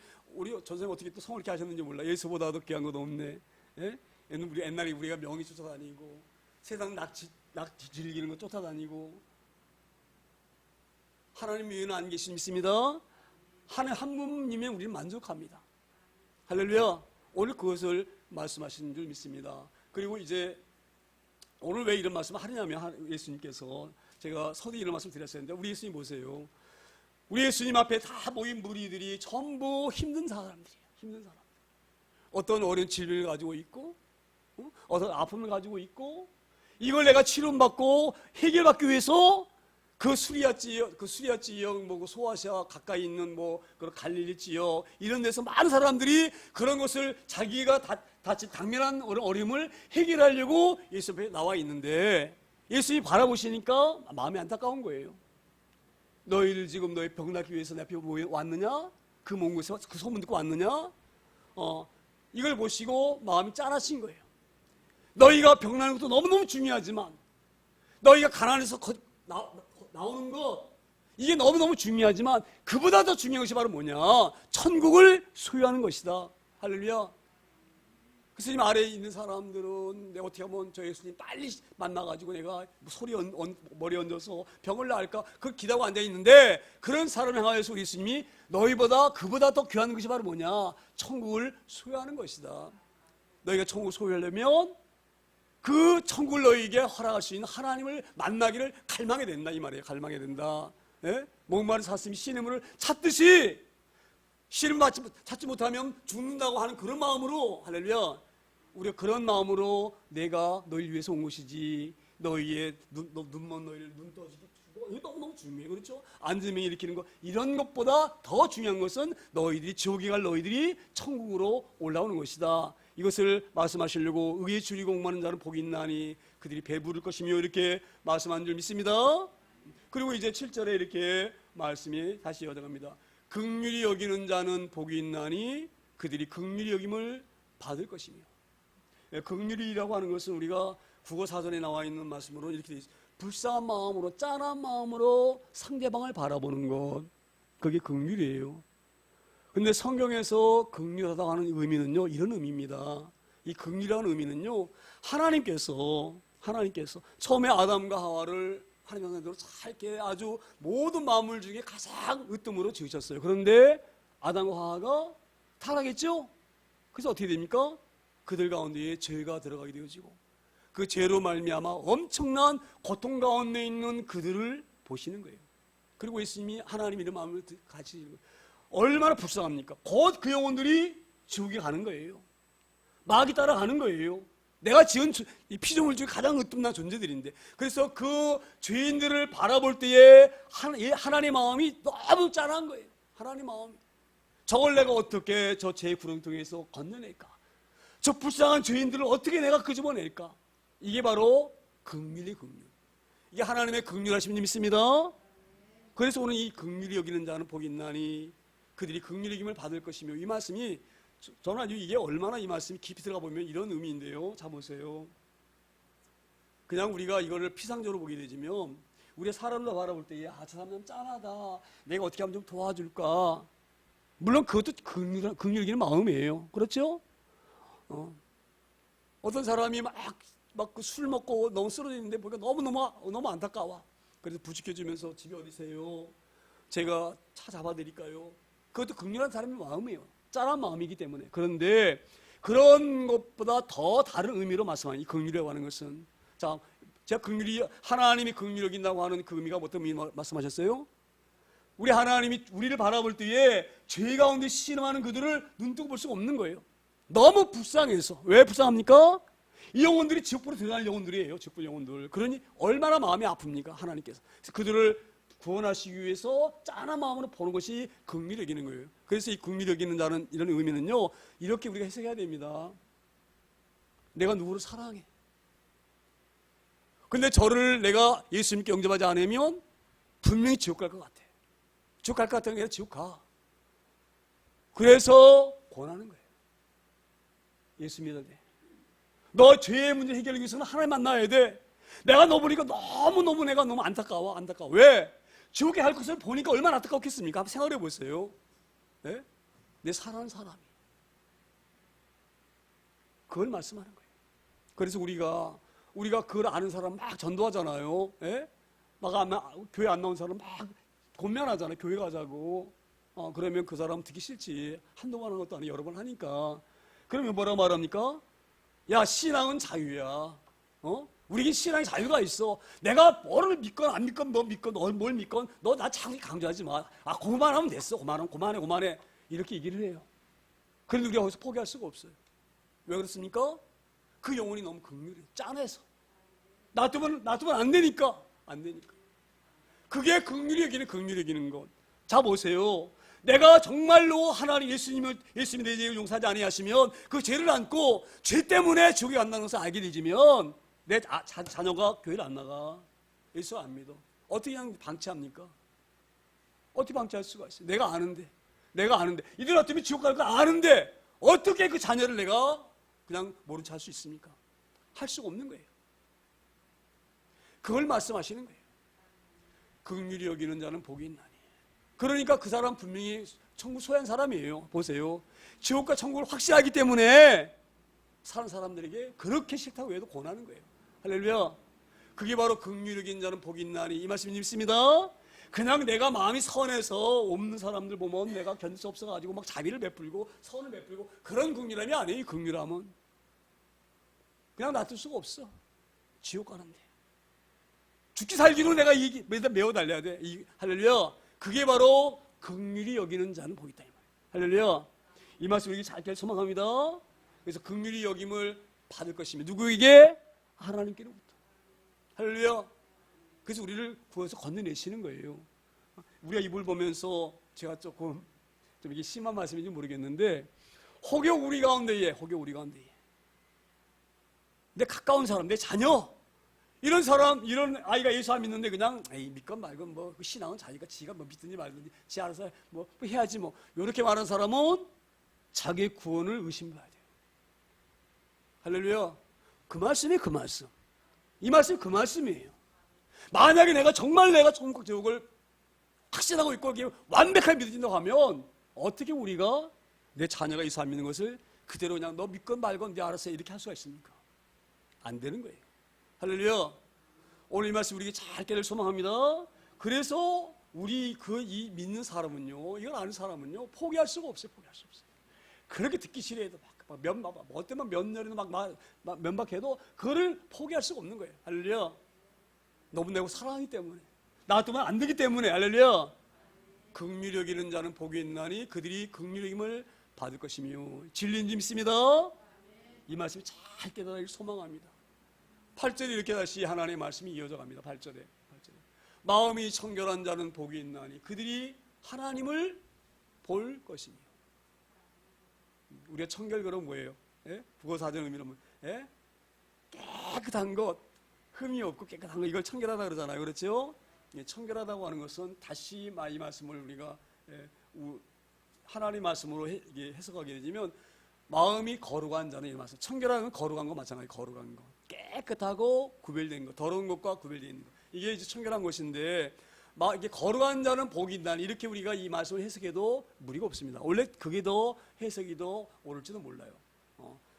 전선생님 어떻게 또 성을 이렇게 하셨는지 몰라. 예수보다도 귀한 것 없네. 예? 옛날에 우리가 명예 쫓아다니고 세상 낙지 즐기는 거 쫓아다니고 하나님 위에는 안 계신 믿습니다. 하나님 한 분이면 우리는 만족합니다. 할렐루야. 오늘 그것을 말씀하시는 줄 믿습니다. 그리고 이제 오늘 왜 이런 말씀을 하느냐면 예수님께서 제가 서두에 이런 말씀 드렸었는데 우리 예수님 보세요. 우리 예수님 앞에 다 모인 무리들이 전부 힘든 사람들이에요. 힘든 사람. 어떤 어려운 질병을 가지고 있고 어떤 아픔을 가지고 있고 이걸 내가 치료받고 해결받기 위해서 그 수리아 지역, 뭐 소아시아 가까이 있는 뭐 그런 갈릴리 지역 이런 데서 많은 사람들이 그런 것을 자기가 당면한 어려움을 해결하려고 예수 앞에 나와 있는데 예수님이 바라보시니까 마음이 안타까운 거예요. 너희들 지금 너희 병 낫기 위해서 내 앞에 왔느냐? 그 먼 곳에서 그 소문 듣고 왔느냐? 이걸 보시고 마음이 짠하신 거예요. 너희가 병 나는 것도 너무너무 중요하지만 너희가 가난해서 나오는 것 이게 너무너무 중요하지만 그보다 더 중요한 것이 바로 뭐냐? 천국을 소유하는 것이다. 할렐루야. 예수님 아래에 있는 사람들은 내가 어떻게 하면 저 예수님 빨리 만나가지고 내가 머리 얹어서 병을 나을까 그걸 기다리고 앉아있는데 그런 사람을 향하여서 우리 예수님이 너희보다 그보다 더 귀한 것이 바로 뭐냐? 천국을 소유하는 것이다. 너희가 천국을 소유하려면 그 천국을 너희에게 허락할 수 있는 하나님을 만나기를 갈망해야 된다 이 말이에요. 갈망해야 된다. 예? 목마른 사슴이 시냇물을 찾듯이 시름을 찾지 못하면 죽는다고 하는 그런 마음으로 할렐루야. 우리가 그런 마음으로 내가 너희를 위해서 온 것이지 너희의 눈먼 너희를 눈 떠주고 이거 너무너무 중요해요. 그렇죠? 안전명이 일으키는 것 이런 것보다 더 중요한 것은 너희들이 지옥에 갈 너희들이 천국으로 올라오는 것이다. 이것을 말씀하시려고 의에 줄이고 목마른 자는 복이 있나니 그들이 배부를 것이며 이렇게 말씀한 줄 믿습니다. 그리고 이제 7절에 이렇게 말씀이 다시 이어져갑니다. 긍휼히 여기는 자는 복이 있나니 그들이 긍휼히 여김을 받을 것이며. 긍휼이라고 하는 것은 우리가 국어사전에 나와 있는 말씀으로 이렇게 되어 있어요. 불쌍한 마음으로 짠한 마음으로 상대방을 바라보는 것 그게 긍휼이에요. 근데 성경에서 긍휼하다고 하는 의미는요, 이런 의미입니다. 이 긍휼이라는 의미는요, 하나님께서 처음에 아담과 하와를 하나님의 상대로 잘게 아주 모든 만물 중에 가장 으뜸으로 지으셨어요. 그런데 아담과 하와가 타락했죠? 그래서 어떻게 됩니까? 그들 가운데에 죄가 들어가게 되어지고 그 죄로 말미암아 엄청난 고통 가운데 있는 그들을 보시는 거예요. 그리고 예수님이 하나님 이런 마음을 가지시는 거예요. 얼마나 불쌍합니까? 곧 그 영혼들이 지옥에 가는 거예요. 마귀 따라가는 거예요. 내가 지은 이 피조물 중에 가장 으뜸난 존재들인데, 그래서 그 죄인들을 바라볼 때에 하나님의 마음이 너무 짠한 거예요. 하나님의 마음이. 저걸 내가 어떻게 저 죄의 구렁텅이에서 건너낼까? 저 불쌍한 죄인들을 어떻게 내가 끄집어낼까? 이게 바로 긍휼이 긍휼. 이게 하나님의 긍휼하심을 믿습니다. 그래서 오늘 이 긍휼히 여기는 자는 복이 있나니 그들이 긍휼히 여김을 받을 것이며, 이 말씀이 저는 아주 이게 얼마나 이 말씀이 깊이 들어가 보면 이런 의미인데요. 자 보세요. 그냥 우리가 이거를 피상적으로 보게 되지면 우리가 사람을 바라볼 때에 저 사람 짠하다. 내가 어떻게 하면 좀 도와줄까? 물론 그것도 긍휼히 여기는 마음이에요. 그렇죠? 어떤 사람이 막 그 술 먹고 너무 쓰러져 있는데 보니까 너무 안타까워. 그래서 부축해주면서 집이 어디세요? 제가 차 잡아드릴까요? 그것도 긍휼한 사람의 마음이에요. 짠한 마음이기 때문에. 그런데 그런 것보다 더 다른 의미로 말씀하는 이 긍휼이라고 하는 것은, 자, 제가 하나님이 긍휼히 여긴다고 하는 그 의미가 어떤 의미 말씀하셨어요? 우리 하나님이 우리를 바라볼 때에 죄 가운데 신음하는 그들을 눈뜨고 볼 수가 없는 거예요. 너무 불쌍해서. 왜 불쌍합니까? 이 영혼들이 지옥불로 들어갈 영혼들이에요. 지옥불 영혼들. 그러니 얼마나 마음이 아픕니까? 하나님께서. 그래서 그들을 구원하시기 위해서 짠한 마음으로 보는 것이 긍휼히 여기는 거예요. 그래서 이 긍휼히 여기는 자는 이런 의미는요, 이렇게 우리가 해석해야 됩니다. 내가 누구를 사랑해. 근데 저를 내가 예수님께 영접하지 않으면 분명히 지옥 갈 것 같아. 지옥 갈 것 같은 게 아니라 지옥 가. 그래서 권하는 거예요. 예수 믿어야 돼. 너 죄의 문제 해결하기 위해서는 하나님 만나야 돼. 내가 너 보니까 내가 너무 안타까워. 왜? 지옥에 갈 것을 보니까 얼마나 안타깝겠습니까? 한번 생각해 보세요. 네? 내 사랑하는 사람이. 그걸 말씀하는 거예요. 그래서 우리가 그걸 아는 사람 막 전도하잖아요. 예? 교회 안 나온 사람 막 권면하잖아요. 교회 가자고. 그러면 그 사람 듣기 싫지. 한두 번 하는 것도 아니고 여러 번 하니까. 그러면 뭐라고 말합니까? 야, 신앙은 자유야. 우리에게 신앙의 자유가 있어. 내가 뭐를 믿건 안 믿건 너 믿건 뭘 믿건 너 나 자꾸 강조하지 마. 그만하면 됐어. 그만해. 이렇게 얘기를 해요. 그런데 우리가 거기서 포기할 수가 없어요. 왜 그렇습니까? 그 영혼이 너무 긍휼해. 짠해서. 놔두면 안 되니까. 그게 긍휼히 여기는 것. 자 보세요. 내가 정말로 하나님 예수님이 내 죄를 용서하지 아니하시면 그 죄를 안고 죄 때문에 지옥에 간다는 것을 알게 되지면 내 자녀가 교회를 안 나가. 예수 안 믿어. 어떻게 그냥 방치합니까? 어떻게 방치할 수가 있어요? 내가 아는데 이들 같으면 지옥 갈 거 아는데 어떻게 그 자녀를 내가 그냥 모른 체 할 수 있습니까? 할 수가 없는 거예요. 그걸 말씀하시는 거예요. 긍휼히 여기는 자는 복이 있나니. 그러니까 그 사람 분명히 천국 소유한 사람이에요. 보세요. 지옥과 천국을 확신하기 때문에 사는 사람들에게 그렇게 싫다고 해도 권하는 거예요. 할렐루야. 그게 바로 긍휼히 여기는 자는 복이 있나니, 이 말씀 믿습니다. 그냥 내가 마음이 선해서 없는 사람들 보면 내가 견딜 수 없어가지고 막 자비를 베풀고 선을 베풀고 그런 긍휼함이 아니에요. 이 긍휼함은 그냥 놔둘 수가 없어. 지옥 가는데 죽기 살기로 내가 매어 달려야 돼. 할렐루야. 그게 바로 긍휼히 여기는 자는 복이 있다. 할렐루야. 이 말씀 우리에게 잘 소망합니다. 그래서 긍휼히 여김을 받을 것이며, 누구에게? 하나님께로부터. 할렐루야. 그래서 우리를 구해서 건너내시는 거예요. 우리가 이걸 보면서 제가 좀 이게 심한 말씀인지 모르겠는데, 혹여 우리 가운데에 내 가까운 사람, 내 자녀, 이런 아이가 예수 안 믿는데 그냥 믿건 말건 뭐 신앙은 자기가 지가 뭐 믿든지 말든지 지 알아서 뭐 해야지 뭐 이렇게 말하는 사람은 자기의 구원을 의심해야 돼요. 할렐루야. 그 말씀이 그 말씀. 이 말씀이 그 말씀이에요. 만약에 내가 정말 천국 지옥을 확신하고 있고 완벽하게 믿어진다고 하면 어떻게 우리가 내 자녀가 예수 안 믿는 것을 그대로 그냥 너 믿건 말건 네 알아서 해 이렇게 할 수가 있습니까? 안 되는 거예요. 할렐루야. 오늘 이 말씀 우리에게 잘 깨를 소망합니다. 그래서 우리 이 믿는 사람은요, 이걸 아는 사람은요, 포기할 수가 없어요. 포기할 수 없어요. 그렇게 듣기 싫어해도 뭐 때문에 몇 년이나 막 면박해도 그거를 포기할 수가 없는 거예요. 할렐루야. 너무 내고 사랑하기 때문에, 나 때문에 안 되기 때문에. 할렐루야. 긍휼히 여기는 자는 복이 있나니 그들이 긍휼히 여김을 받을 것이며 진리인 줄 믿습니다. 이 말씀이 잘 깨달아질 소망합니다. 8절에 이렇게 다시 하나님의 말씀이 이어져 갑니다. 8절에 마음이 청결한 자는 복이 있나니 그들이 하나님을 볼 것이며. 우리가 청결 그럼 뭐예요? 예? 국어사전 의미는 뭐? 예? 깨끗한 것, 흠이 없고 깨끗한 것, 이걸 청결하다 그러잖아요. 그렇죠? 예, 청결하다고 하는 것은 다시 이 말씀을 우리가 하나님 말씀으로 해석하게 되면 마음이 거룩한 자는 이 말씀. 청결한 건 거룩한 거 마찬가지. 거룩한 거, 깨끗하고 구별된 것, 더러운 것과 구별되어 있는 것. 이게 이제 청결한 것인데, 이게 거룩한 자는 복이 있다니 이렇게 우리가 이 말씀을 해석해도 무리가 없습니다. 원래 그게 더 해석이 더 옳을지도 몰라요.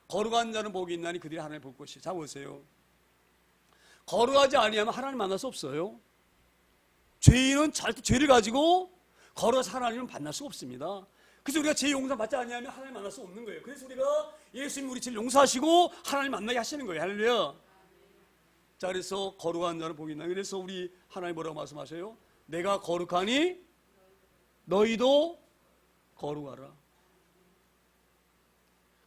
거룩한 자는 복이 있나니 그들이 하나님을 볼 것이. 자 보세요. 거룩하지 아니하면 하나님 만날 수 없어요. 죄인은 절대 죄를 가지고 거룩한 하나님을 만날 수 없습니다. 그래서 우리가 죄 용서 받지 아니하면 하나님 만날 수 없는 거예요. 그래서 우리가 예수님 우리 죄를 용서하시고 하나님 만나게 하시는 거예요. 할렐루야. 자, 그래서 거룩한 자는 복이 있나. 그래서 우리 하나님 뭐라고 말씀하셔요? 내가 거룩하니 너희도 거룩하라.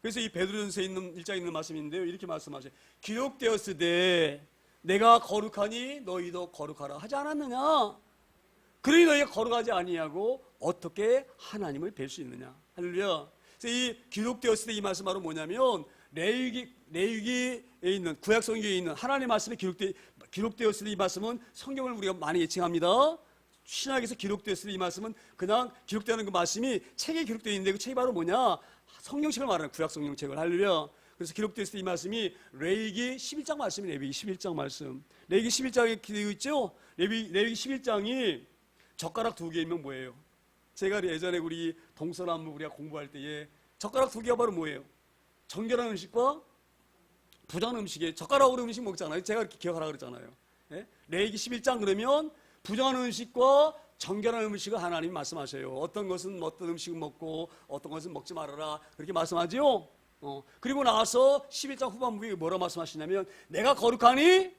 그래서 이 베드로전서에 있는 1장에 있는 말씀인데요, 이렇게 말씀하셔요. 기록되었으되 내가 거룩하니 너희도 거룩하라 하지 않았느냐? 그러니 너희가 거룩하지 아니하고 어떻게 하나님을 뵐 수 있느냐? 할렐루야. 그래서 이 기록되었을 때 이 말씀 바로 뭐냐면 레위기에 있는 구약 성경에 있는 하나님의 말씀에 기록되었을 때 이 말씀은 성경을 우리가 많이 예칭합니다. 신약에서 기록되었을 때 이 말씀은 그냥 기록되는 그 말씀이 책에 기록되어 있는데 그 책이 바로 뭐냐? 성경책을 말하는 구약 성경책을. 할렐루야. 그래서 기록되었을 때 이 말씀이 레위기 11장 말씀이 레위기 11장 말씀. 레위기 11장에 기록되어 있죠? 레위기 11장이 젓가락 2개이면 뭐예요? 제가 예전에 우리 동서남북 우리가 공부할 때에 젓가락 2개가 바로 뭐예요? 정결한 음식과 부정한 음식에 젓가락으로 음식 먹잖아요. 제가 이렇게 기억하라 그랬잖아요. 예? 레위기 11장 그러면 부정한 음식과 정결한 음식을 하나님이 말씀하셔요. 어떤 것은 어떤 음식을 먹고 어떤 것은 먹지 말아라 그렇게 말씀하죠. 그리고 나서 11장 후반부에 뭐라 말씀하시냐면 내가 거룩하니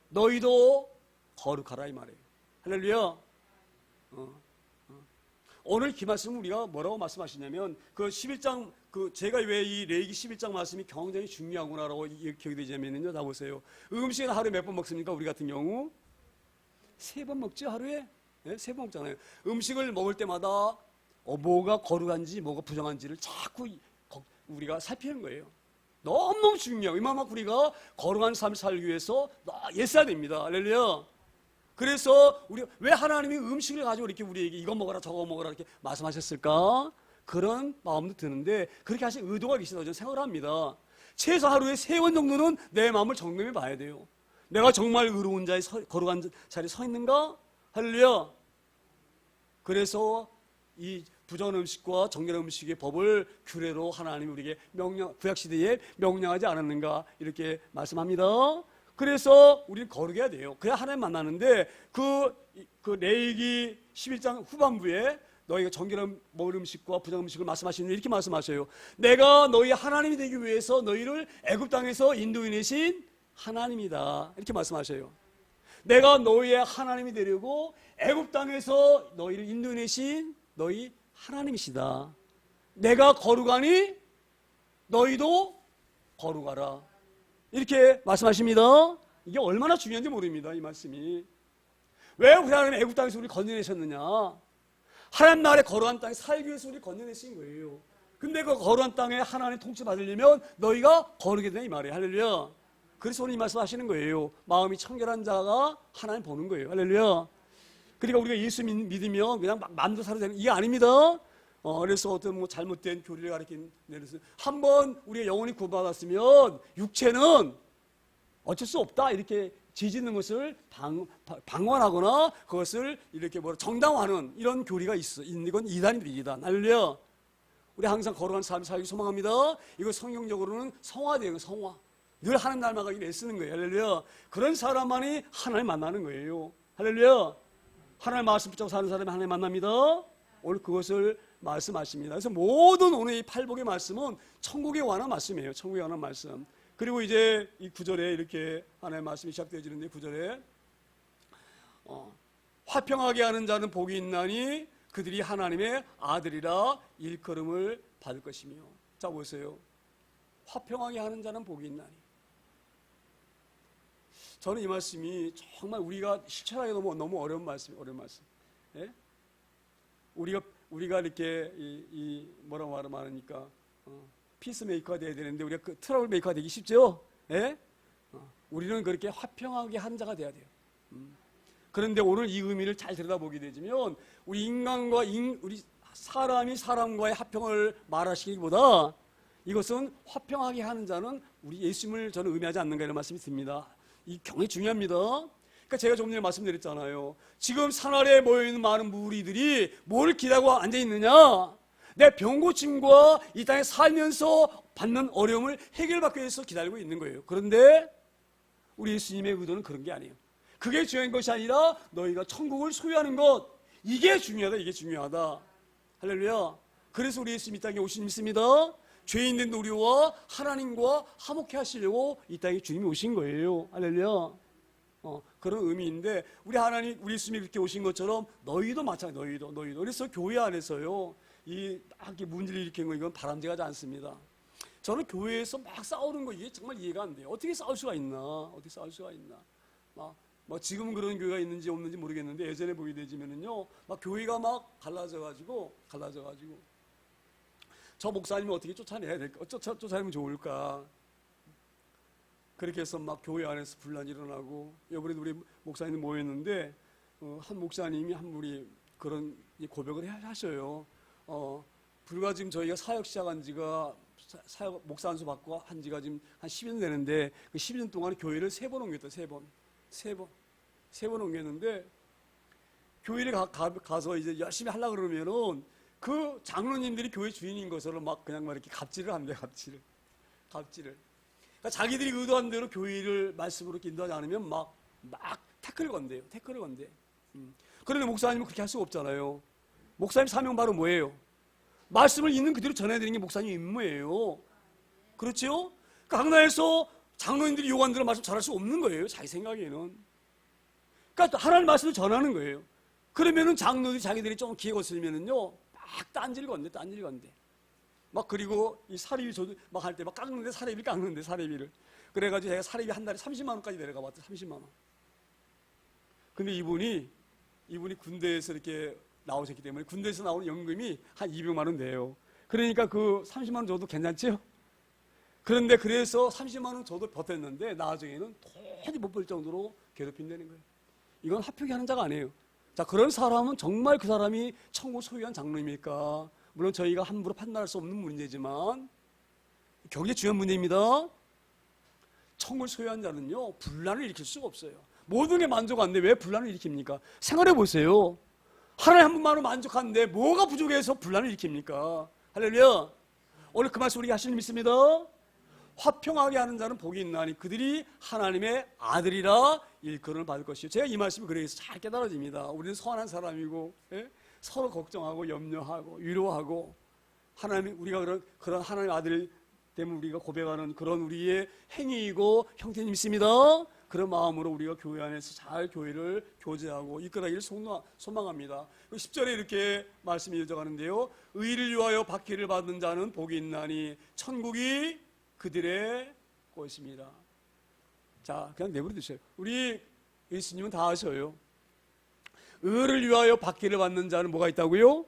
너희도 거룩하라 이 말이에요. 할렐루야. 오늘 이 말씀 우리가 뭐라고 말씀하시냐면 그 11장 제가 왜 이 레위기 11장 말씀이 굉장히 중요하구나라고 기억이 되냐면요. 다 보세요. 음식은 하루에 몇 번 먹습니까? 우리 같은 경우 3번 먹죠 하루에. 네? 3번 먹잖아요. 음식을 먹을 때마다 뭐가 거룩한지 뭐가 부정한지를 자꾸 우리가 살피는 거예요. 너무너무 중요해요. 이만큼 우리가 거룩한 삶을 살기 위해서 애써야 됩니다. 할렐루야. 그래서 우리 왜 하나님이 음식을 가지고 이렇게 우리에게 이거 먹어라 저거 먹어라 이렇게 말씀하셨을까? 그런 마음도 드는데 그렇게 하신 의도가 계시다고 저는 생각을 합니다. 최소 하루에 3번 정도는 내 마음을 점검해 봐야 돼요. 내가 정말 의로운 자의 거룩한 자리에 서 있는가? 할렐루야. 그래서 이 부정한 음식과 정결한 음식의 법을 규례로 하나님이 우리에게 구약시대에 명령하지 않았는가 이렇게 말씀합니다. 그래서 우리는 거룩해야 돼요. 그래야 하나님 만나는데 그 레위기 11장 후반부에 너희가 정결한 먹을 음식과 부정한 음식을 말씀하시는데 이렇게 말씀하셔요. 내가 너희 하나님이 되기 위해서 너희를 애굽 땅에서 인도해내신 하나님이다 이렇게 말씀하셔요. 내가 너희의 하나님이 되려고 애굽 땅에서 너희를 인도해내신 너희 하나님이시다. 내가 거룩하니 너희도 거룩하라 이렇게 말씀하십니다. 이게 얼마나 중요한지 모릅니다. 이 말씀이. 왜 하나님 애굽 땅에서 우리 건져내셨느냐? 하나님 나라의 거룩한 땅에 살기 위해서 우리 건져내신 거예요. 근데 그 거룩한 땅에 하나님 통치 받으려면 너희가 거룩해야 된다 이 말이에요. 할렐루야. 그래서 오늘 이 말씀 하시는 거예요. 마음이 청결한 자가 하나님 보는 거예요. 할렐루야. 그러니까 우리가 예수 믿으면 그냥 막 마음대로 살아야 되는 이게 아닙니다. 그래서 어떤 잘못된 교리를 가르친 한번 우리가 영혼이 구원받았으면 육체는 어쩔 수 없다 이렇게 지지는 것을 방관하거나 그것을 이렇게 정당화하는 이런 교리가 있어. 이건 이단입니다. 이단. 할렐루야. 우리 항상 거룩한 삶 살기 소망합니다. 이거 성경적으로는 성화되는 성화. 늘 하나님 닮아가기 애쓰는 거예요. 할렐루야. 그런 사람만이 하나님 만나는 거예요. 할렐루야. 하나님 말씀 붙잡고 사는 사람이 하나님 만납니다. 오늘 그것을 말씀하십니다. 그래서 모든 오늘 이 팔복의 말씀은 천국에 관한 말씀이에요. 천국에 관한 말씀. 그리고 이제 이 9절에 이렇게 하나님의 말씀이 시작되어지는데 9절에 화평하게 하는 자는 복이 있나니 그들이 하나님의 아들이라 일컬음을 받을 것이며. 자 보세요. 화평하게 하는 자는 복이 있나니. 저는 이 말씀이 정말 우리가 실천하기 너무 어려운 말씀, 어려운 말씀. 예? 우리가 이렇게 뭐라고 말하니까 피스메이커가 돼야 되는데 우리가 그 트러블 메이커가 되기 쉽죠? 예? 우리는 그렇게 화평하게 한 자가 돼야 돼요. 그런데 오늘 이 의미를 잘 들여다보게 되면 우리 우리 사람이 사람과의 화평을 말하시기보다 이것은 화평하게 하는 자는 우리 예수님을 저는 의미하지 않는가 이런 말씀이 듭니다. 이 굉장히 중요합니다. 그러니까 제가 좀 전에 말씀드렸잖아요. 지금 산 아래에 모여있는 많은 무리들이 뭘 기다리고 앉아있느냐? 내 병고침과 이 땅에 살면서 받는 어려움을 해결받기 위해서 기다리고 있는 거예요. 그런데 우리 예수님의 의도는 그런 게 아니에요. 그게 중요한 것이 아니라 너희가 천국을 소유하는 것, 이게 중요하다. 이게 중요하다. 할렐루야. 그래서 우리 예수님 이 땅에 오신 믿습니다. 죄인된 우리와 하나님과 화목해 하시려고 이 땅에 주님이 오신 거예요. 할렐루야. 그런 의미인데 우리 하나님, 우리 예수님이 그렇게 오신 것처럼 너희도 마찬가지. 너희도. 그래서 교회 안에서요, 막 문제를 일으키는 거 이건 바람직하지 않습니다. 저는 교회에서 막 싸우는 거 이게 정말 이해가 안 돼요. 어떻게 싸울 수가 있나? 지금은 그런 교회가 있는지 없는지 모르겠는데 예전에 보게 되지면은요, 막 교회가 막 갈라져가지고 저 목사님을 어떻게 쫓아내야 될까? 쫓아내면 좋을까? 그렇게 해서 막 교회 안에서 분란이 일어나고, 이번에도 우리 목사님 모였는데 한 목사님이 한 분이 그런 고백을 하셔요. 불과 지금 저희가 사역 시작한 지가 사역 목사 안수 받고 한 지가 지금 한 10년 되는데 그 10년 동안에 교회를 3번 옮겼다. 3번 옮겼는데 교회를 가서 이제 열심히 하려고 그러면은 그 장로님들이 교회 주인인 것으로 막 그냥 이렇게 갑질을 한대. 갑질을. 그러니까 자기들이 의도한 대로 교회를 말씀으로 인도하지 않으면 막 태클을 건대요. 그런데 목사님은 그렇게 할 수가 없잖아요. 목사님 사명 바로 뭐예요? 말씀을 있는 그대로 전해드리는 게 목사님 임무예요. 그렇죠? 그러니까 강단에서 장로님들이 요구한 대로 말씀 전할 수 없는 거예요. 자기 생각에는. 그러니까 하나님 말씀을 전하는 거예요. 그러면은 장로들이 자기들이 좀 기회 거슬리면은요, 막 딴질 건데. 막 그리고 이 사례비 막 할 때 막 깎는데 사례비를. 그래가지고 제가 사례비 한 달에 30만 원까지 내려가 봤대. 30만 원. 근데 이분이 군대에서 이렇게 나오셨기 때문에 군대에서 나오는 연금이 한 200만 원 돼요. 그러니까 그 30만 원 줘도 괜찮죠? 그런데 그래서 30만 원 줘도 버텼는데 나중에는 도저히 못 볼 정도로 괴롭힌다는 거예요. 이건 화평히 하는 자가 아니에요. 자, 그런 사람은 정말 그 사람이 천국 소유한 장로입니까? 물론 저희가 함부로 판단할 수 없는 문제지만 굉장히 중요한 문제입니다. 천국을 소유한 자는요, 분란을 일으킬 수가 없어요. 모든 게 만족 안 돼. 왜 분란을 일으킵니까? 생각해 보세요. 하나님 한 분만으로 만족하는데 뭐가 부족해서 분란을 일으킵니까? 할렐루야. 오늘 그 말씀 우리가 하시는 믿습니다. 화평하게 하는 자는 복이 있나니 그들이 하나님의 아들이라 일컬음을 받을 것이요. 제가 이 말씀이 그래서 잘 깨달아집니다. 우리는 선한 사람이고, 서로 걱정하고 염려하고 위로하고, 하나님, 우리가 그런 하나님의 아들 때문에 우리가 고백하는 그런 우리의 행위이고 형태님 있습니다. 그런 마음으로 우리가 교회 안에서 잘 교회를 교제하고 이끌어가기를 소망합니다. 10절에 이렇게 말씀이 이어져가는데요, 의를 위하여 박해를 받는 자는 복이 있나니 천국이 그들의 것입니다. 자, 그냥 내버려 두세요. 우리 예수님은 다 아셔요. 의를 위하여 박해를 받는 자는 뭐가 있다고요?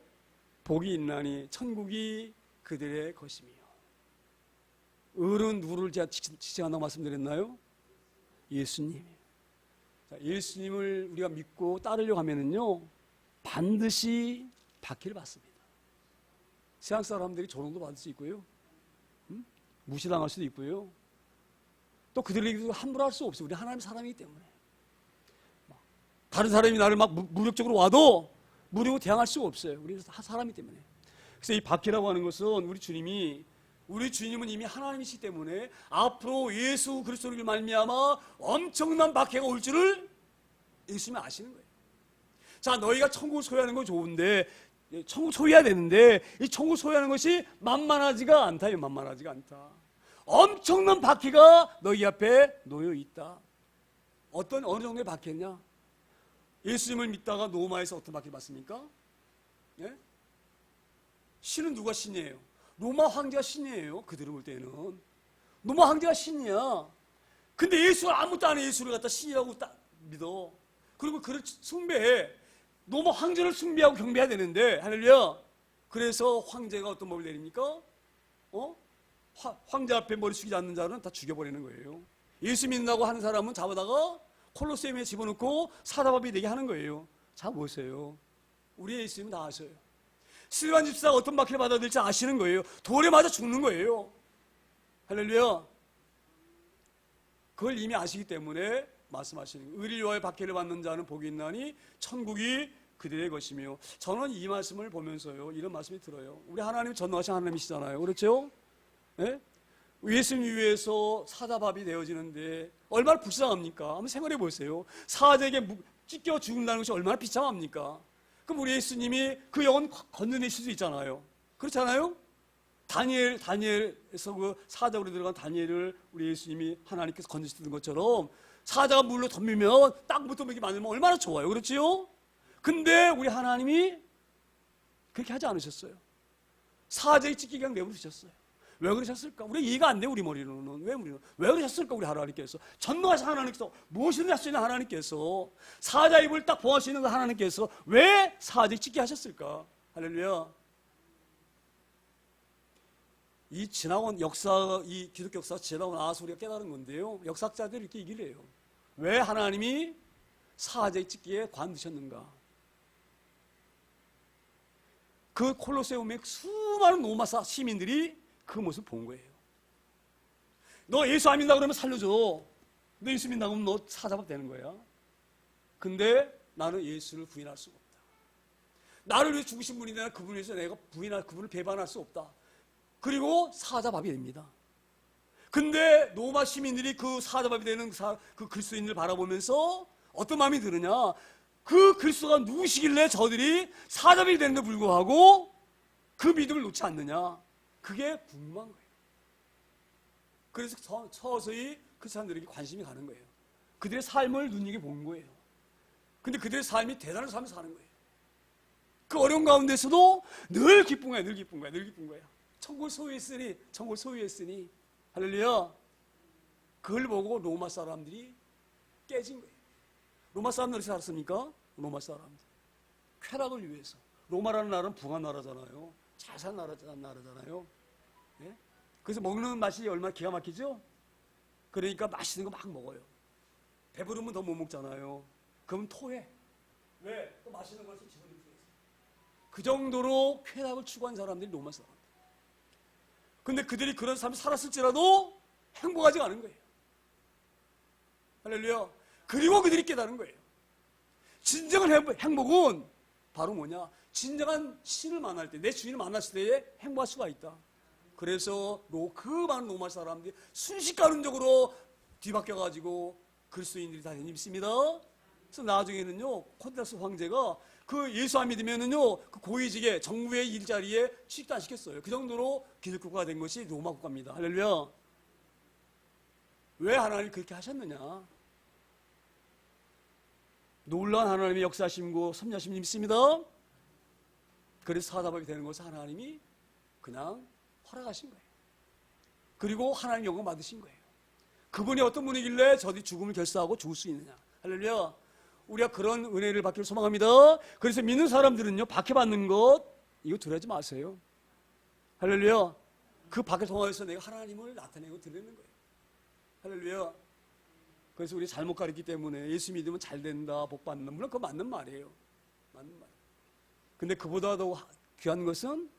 복이 있나니 천국이 그들의 것이며. 의는 누구를 지칭한다고 말씀드렸나요? 예수님. 자, 예수님을 우리가 믿고 따르려고 하면은요, 반드시 박해를 받습니다. 세상 사람들이 조롱도 받을 수 있고요, 무시당할 수도 있고요, 또 그들에게도 함부로 할 수 없어요. 우리 하나님 사람이기 때문에. 다른 사람이 나를 막 무력적으로 와도 무력으로 대항할 수가 없어요. 우리는 사람이기 때문에. 그래서 이 박해라고 하는 것은 우리 주님은 이미 하나님이시기 때문에 앞으로 예수 그리스도를 말미암아 엄청난 박해가 올 줄을 예수님이 아시는 거예요. 자, 너희가 천국을 소유하는 건 좋은데, 천국 소유해야 되는데 이 천국 소유하는 것이 만만하지가 않다. 만만하지가 않다. 엄청난 박해가 너희 앞에 놓여 있다. 어느 정도의 박해냐? 예수님을 믿다가 로마에서 어떤 박해를 받습니까? 예? 신은 누가 신이에요? 로마 황제가 신이에요. 그들을 볼 때는 로마 황제가 신이야. 근데 예수가 아무것도 안 해. 예수를 갖다 신이라고 딱 믿어. 그리고 그를 숭배해. 로마 황제를 숭배하고 경배해야 되는데, 할렐루야. 그래서 황제가 어떤 법을 내립니까? 황제 앞에 머리 숙이지 않는 자는 다 죽여버리는 거예요. 예수 믿는다고 하는 사람은 잡아다가 콜로세움에 집어넣고 사다밥이 되게 하는 거예요. 자, 보세요. 우리 예수님은 다 아셔요. 스데반 집사가 어떤 박해를 받아야 될지 아시는 거예요. 돌에 맞아 죽는 거예요. 할렐루야. 그걸 이미 아시기 때문에 말씀하시는 거예요. 의를 위하여 박해를 받는 자는 복이 있나니 천국이 그들의 것이며. 저는 이 말씀을 보면서요, 이런 말씀이 들어요. 우리 하나님 전능하신 하나님이시잖아요. 그렇죠? 네? 예수님 위해서 사자밥이 되어지는데 얼마나 불쌍합니까? 한번 생각해 보세요. 사자에게 찢겨 죽는다는 것이 얼마나 비참합니까? 그럼 우리 예수님이 그 영혼 건져내실 수 있잖아요. 그렇잖아요? 다니엘에서 그 사자로 들어간 다니엘을 우리 예수님이 하나님께서 건지시는 것처럼 사자가 물로 덤비면 땅부터 먹이 만들면 얼마나 좋아요. 그렇지요? 근데 우리 하나님이 그렇게 하지 않으셨어요. 사자의 찢기 그냥 내버려두셨어요. 왜 그러셨을까? 우리 이해가 안 돼. 우리 머리로는. 왜 그러셨을까? 우리 하나님께서. 전능하신 하나님께서, 무엇이든 할 수 있는 하나님께서, 사자 입을 딱 보호할 수 있는 하나님께서 왜 사자의 찢기 하셨을까? 할렐루야. 이 지나온 역사, 이 기독교 역사가 지나온 나와서 우리가 깨달은 건데요, 역사학자들이 이렇게 얘기를 해요. 왜 하나님이 사자의 찢기에 관두셨는가? 그 콜로세움의 수많은 로마 시민들이 그 모습을 본 거예요. 너 예수 안 믿는다 그러면 살려줘. 너 예수 믿는다 그러면 너 사자밥 되는 거야. 근데 나는 예수를 부인할 수가 없다. 나를 위해 죽으신 분인데 그분을 위해서 내가 그분을 배반할 수 없다. 그리고 사자밥이 됩니다. 근데 로마 시민들이 그 사자밥이 되는 그 그리스도인을 바라보면서 어떤 마음이 드느냐? 그 그리스도가 누구시길래 저들이 사자밥이 되는데 불구하고 그 믿음을 놓지 않느냐? 그게 궁금한 거예요. 그래서 서서히 그 사람들에게 관심이 가는 거예요. 그들의 삶을 눈여겨본 거예요. 근데 그들의 삶이 대단한 삶을 사는 거예요. 그 어려운 가운데서도 늘 기쁜 거야, 늘 기쁜 거야, 늘 기쁜 거야. 천국을 소유했으니, 할렐루야. 그걸 보고 로마 사람들이 깨진 거예요. 로마 사람들이 어떻게 살았습니까? 로마 사람들. 쾌락을 위해서. 로마라는 나라는 부한 나라잖아요. 잘 사는 나라잖아요. 예? 그래서 먹는 맛이 얼마나 기가 막히죠? 그러니까 맛있는 거 막 먹어요. 배부르면 더 못 먹잖아요. 그럼 토해. 왜? 또 맛있는 것을 집어넣기 위해서. 그 정도로 쾌락을 추구한 사람들이 로마 사람들. 근데 그들이 그런 삶을 살았을지라도 행복하지 않은 거예요. 할렐루야. 그리고 그들이 깨달은 거예요. 진정한 행복은 바로 뭐냐? 진정한 신을 만날 때, 내 주인을 만났을 때에 행복할 수가 있다. 그래서 그 많은 로마 사람들이 순식간적으로 뒤바뀌어가지고 그리스도인들이 다 있습니다. 그래서 나중에는요, 콘스탄티누스 황제가 그 예수 안 믿으면은요, 그 고위직에 정부의 일자리에 취직도 안 시켰어요. 그 정도로 기독교가 된 것이 로마 국가입니다. 할렐루야. 왜 하나님이 그렇게 하셨느냐? 놀라운 하나님의 역사심고 섭리하심이 있습니다. 그래서 사자밥이 되는 것을 하나님이 그냥 허락하신 거예요. 그리고 하나님 영광 받으신 거예요. 그분이 어떤 분이길래 저들이 죽음을 결사하고 죽을 수 있느냐. 할렐루야. 우리가 그런 은혜를 받기를 소망합니다. 그래서 믿는 사람들은요, 박해받는 것 이거 두려워하지 마세요. 할렐루야. 그 박해 통해서 내가 하나님을 나타내고 드리는 거예요. 할렐루야. 그래서 우리 잘못 가르치기 때문에 예수 믿으면 잘 된다, 복 받는다. 물론 그거 맞는 말이에요. 맞는 말. 근데 그보다도 귀한 것은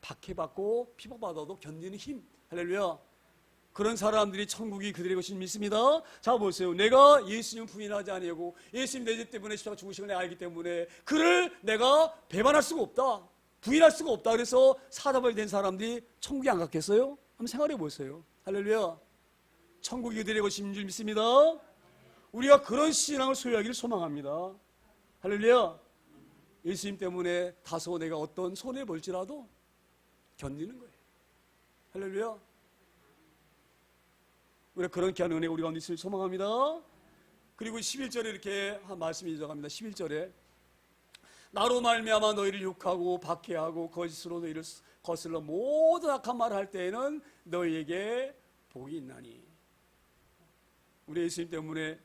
박해받고 피박받아도 견디는 힘. 할렐루야. 그런 사람들이 천국이 그들의 것인 믿습니다. 자 보세요. 내가 예수님 부인하지 아니하고 예수님 내 죄 때문에 십자가 죽으신 걸 내가 알기 때문에 그를 내가 배반할 수가 없다. 부인할 수가 없다. 그래서 사자벌이 된 사람들이 천국에 안 갔겠어요? 한번 생각해 보세요. 할렐루야. 천국이 그들의 것인 줄 믿습니다. 우리가 그런 신앙을 소유하기를 소망합니다. 할렐루야. 예수님 때문에 다소 내가 어떤 손해 볼지라도 견디는 거예요. 할렐루야. 우리가 그런 귀한 은혜가 우리 가운데 있을 소망합니다. 그리고 11절에 이렇게 한 말씀이 들어갑니다. 11절에 나로 말미암아 너희를 욕하고 박해하고 거짓으로 너희를 거슬러 모든 악한 말을 할 때에는 너희에게 복이 있나니. 우리 예수님 때문에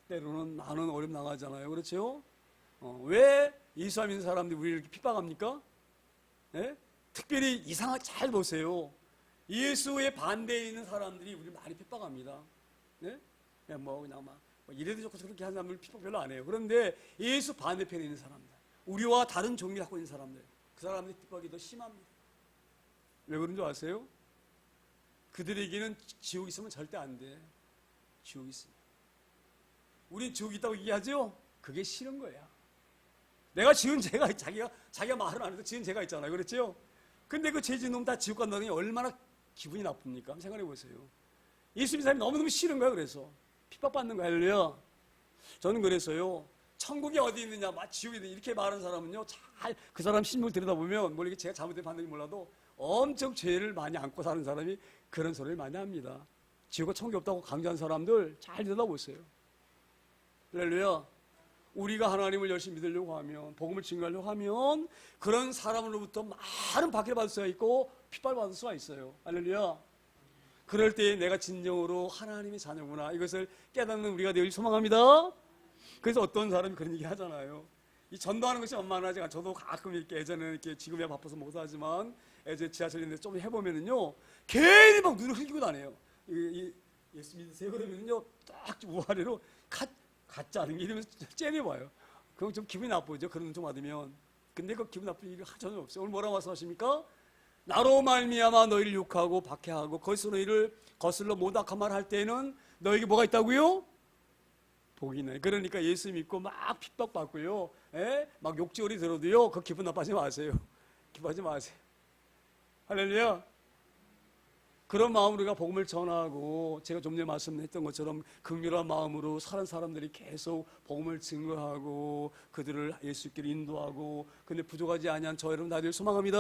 때로는 많은 어려움 나가잖아요. 그렇죠? 왜 예수 안 믿는 사람들이 우리를 이렇게 핍박합니까? 네? 특별히 이상하게 잘 보세요. 예수의 반대에 있는 사람들이 우리를 많이 핍박합니다. 네? 그냥 그냥 이래도 좋고 저렇게 하는 사람들 핍박 별로 안 해요. 그런데 예수 반대편에 있는 사람들, 우리와 다른 종교를 갖고 있는 사람들, 그 사람들의 핍박이 더 심합니다. 왜 그런 줄 아세요? 그들에게는 지옥이 있으면 절대 안 돼. 지옥이 있으면. 우린 지옥이 있다고 얘기하죠? 그게 싫은 거야. 내가 지은 죄가, 자기가 말을 안 해도 지은 죄가 있잖아요. 그렇죠? 근데 그 죄 지은 놈 다 지옥 간다니 얼마나 기분이 나쁩니까? 생각해 보세요. 예수 믿는 사람이 너무너무 싫은 거야. 그래서 핍박받는 거야. 할렐루야. 저는 그래서요, 천국이 어디 있느냐, 지옥이 있느냐 이렇게 말하는 사람은요, 잘 그 사람 신문을 들여다보면 이게 제가 잘못된 판단인지 몰라도 엄청 죄를 많이 안고 사는 사람이 그런 소리를 많이 합니다. 지옥과 천국이 없다고 강조한 사람들 잘 들여다보세요. 할렐루야. 우리가 하나님을 열심히 믿으려고 하면, 복음을 증거하려고 하면 그런 사람으로부터 많은 박해를 받을 수가 있고 핍박을 받을 수가 있어요. 할렐루야. 그럴 때 내가 진정으로 하나님의 자녀구나 이것을 깨닫는 우리가 되길 소망합니다. 그래서 어떤 사람이 그런 얘기 하잖아요. 이 전도하는 것이 만만하지. 저도 가끔 이렇게 예전에 이렇게 지금이야 바빠서 못하지만 예전에 지하철에 있는데 좀 해보면은요, 괜히 막 눈을 흘기고 다녀요. 예수 믿으세요? 그러면은요, 딱 우아래로 가짜 하는 게 이러면서 째려봐요. 그럼 좀 기분이 나쁘죠. 그런 눈 좀 받으면. 근데 그 기분 나쁜 일이 전혀 없어요. 오늘 뭐라고 말씀하십니까? 나로 말미암아 너희를 욕하고 박해하고 거기서 너희를 거슬러 모든 악한 말을 할 때에는 너에게 뭐가 있다고요? 복이 있나니. 그러니까 예수 믿고 막 핍박받고요, 막 욕지거리 들어도요, 그 기분 나빠하지 마세요. 기뻐하지 마세요. 할렐루야. 그런 마음으로 우리가 복음을 전하고, 제가 좀 전에 말씀했던 것처럼 긍휼한 마음으로 사는 사람들이 계속 복음을 증거하고 그들을 예수께로 인도하고, 근데 부족하지 아니한 저 여러분 다들 소망합니다.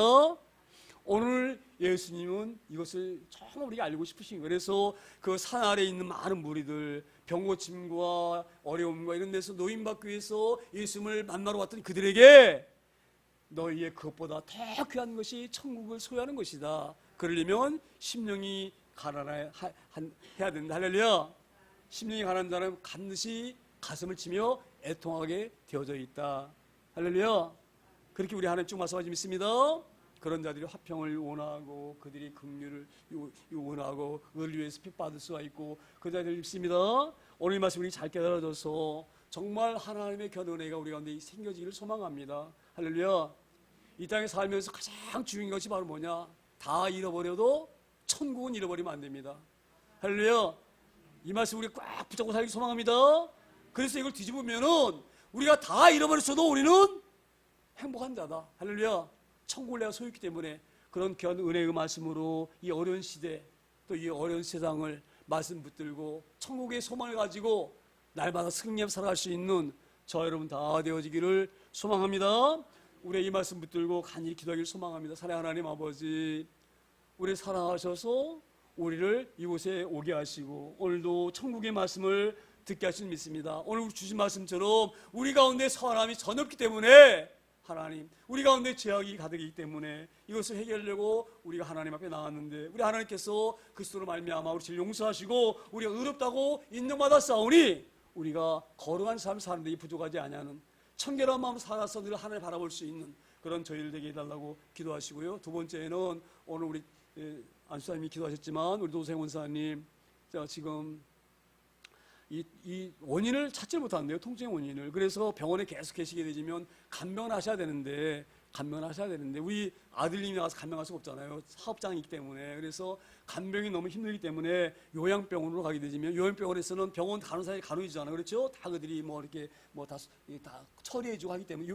오늘 예수님은 이것을 정말 우리가 알고 싶으신 거예요. 그래서 그 산 아래에 있는 많은 무리들, 병고침과 어려움과 이런 데서 노임받기 위해서 예수님을 만나러 왔더니 그들에게 너희의 그것보다 더 귀한 것이 천국을 소유하는 것이다. 그러려면 심령이 가난해야 된다. 할렐루야. 심령이 가난한 자는 반드시 가슴을 치며 애통하게 되어져 있다. 할렐루야. 그렇게 우리 하나님 쭉 말씀하시 믿습니다. 그런 자들이 화평을 원하고 그들이 긍휼을 원하고 의를 위해서 핍받을 수가 있고 그 자들을 믿습니다. 오늘 이 말씀 우리 잘 깨달아져서 정말 하나님의 견은혜가 우리 가운데 생겨지기를 소망합니다. 할렐루야. 이 땅에 살면서 가장 중요한 것이 바로 뭐냐? 다 잃어버려도 천국은 잃어버리면 안 됩니다. 할렐루야. 이 말씀 우리 꽉 붙잡고 살기 소망합니다. 그래서 이걸 뒤집으면은 우리가 다 잃어버렸어도 우리는 행복한 자다. 할렐루야. 천국을 내가 소유했기 때문에 그런 귀한 은혜의 말씀으로 이 어려운 시대 또 이 어려운 세상을 말씀 붙들고 천국의 소망을 가지고 날마다 승리하며 살아갈 수 있는 저 여러분 다 되어지기를 소망합니다. 우리 이 말씀 붙들고 간절히 기도하기를 소망합니다. 사랑하는 하나님 아버지, 우리 사랑하셔서 우리를 이곳에 오게 하시고 오늘도 천국의 말씀을 듣게 하신 믿습니다. 오늘 주신 말씀처럼 우리 가운데 선함이 전혀 없기 때문에 하나님, 우리 가운데 죄악이 가득이기 때문에 이것을 해결하려고 우리가 하나님 앞에 나왔는데 우리 하나님께서 그리스도로 말미암아 우리 죄를 용서하시고 우리가 의롭다고 인정받았사오니 우리가 거룩한 삶 사는 데 부족하지 아니하는 청결한 마음 살아서 늘 하나님을 바라볼 수 있는 그런 저희를 되게 해달라고 기도하시고요. 두 번째는 오늘 우리 안수사님이 기도하셨지만 우리 도생 원사님 지금 이 원인을 찾지 못한대요. 통증의 원인을. 그래서 병원에 계속 계시게 되면 간병을 하셔야 되는데 간병을 하셔야 되는데 우리 아들님이 나가서 간병할 수가 없잖아요. 사업장이기 때문에. 그래서 간병이 너무 힘들기 때문에 요양병원으로 가게 되지만 요양병원에서는 병원 간호사의 간호이잖아요. 그렇죠? 다 그들이 뭐 이렇게 뭐 다 처리해주고 하기 때문에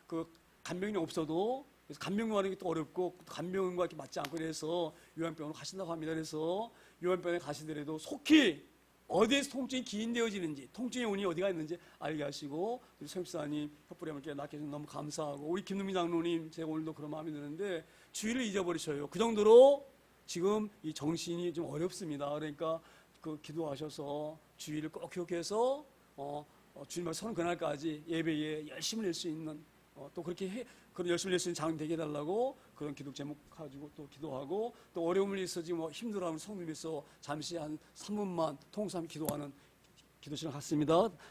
그 간병이 없어도 그래서 간병 가는 게 또 어렵고 간병과 이렇게 맞지 않고 그래서 요양병원으로 가신다고 합니다. 그래서 요양병원에 가시더라도 속히 어디에서 통증이 기인되어지는지 통증의 원인이 어디가 있는지 알게 하시고 우리 서입사님 협부리 함께 낳게 해주셔서 너무 감사하고 우리 김동민 장로님 제가 오늘도 그런 마음이 드는데 주의를 잊어버리셔요. 그 정도로 지금 이 정신이 좀 어렵습니다. 그러니까 그 기도하셔서 주의를 꼭 기억해서 주님을 서는 그날까지 예배에 열심을 낼 수 있는 또 그렇게 그런 열심을 낼 수 있는 장 되게 해달라고 그런 기도 제목 가지고 또 기도하고 또 어려움을 있어 지금 힘들어하는 성도님께서 잠시 한 3분만 통삼 기도하는 기도 시간 갖습니다.